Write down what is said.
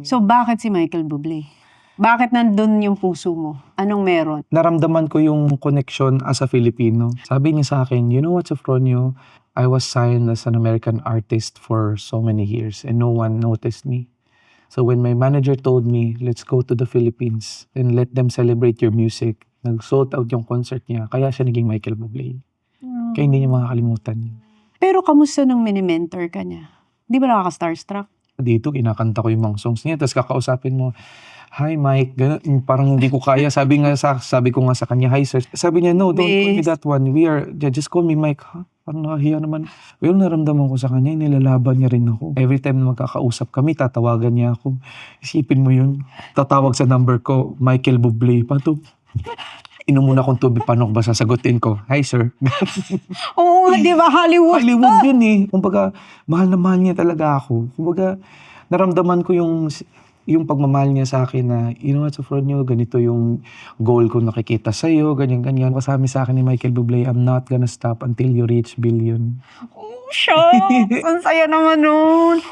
So, bakit si Michael Bublé? Bakit nandun yung puso mo? Anong meron? Naramdaman ko yung connection as a Filipino. Sabi niya sa akin, you know what, Sofronio? I was signed as an American artist for so many years and no one noticed me. So when my manager told me, let's go to the Philippines and let them celebrate your music, nag-sold out yung concert niya. Kaya siya naging Michael Bublé. Kaya hindi niya makakalimutan yun. Pero kamusta nung mini-mentor ka niya? Di ba nakaka-starstruck? Dito, kinakanta ko yung mga songs niya. Tapos kakausapin mo, hi Mike, ganun, parang hindi ko kaya. Sabi ko nga sa kanya, hi sir. Sabi niya, no, don't call me that one. Just call me Mike. Ha? Parang nakahiya naman. Well, naramdaman ko sa kanya, nilalaban niya rin ako. Every time na magkakausap kami, tatawagan niya ako. Isipin mo yun, tatawag sa number ko, Michael Bublé. Pato, inom muna akong tubig, paano ko ba sasagutin ko? Hi sir. Oo, di ba? Hollywood. Hollywood yun eh. Kumbaga, mahal na mahal niya talaga ako. Kumbaga, naramdaman ko yung pagmamahal niya sa akin na, you know what, Sofronio, ganito yung goal ko nakikita sa'yo, ganyan-ganyan. Kasama sa akin ni Michael Bublé, I'm not gonna stop until you reach billion. Oh, shucks! Ang saya naman nun.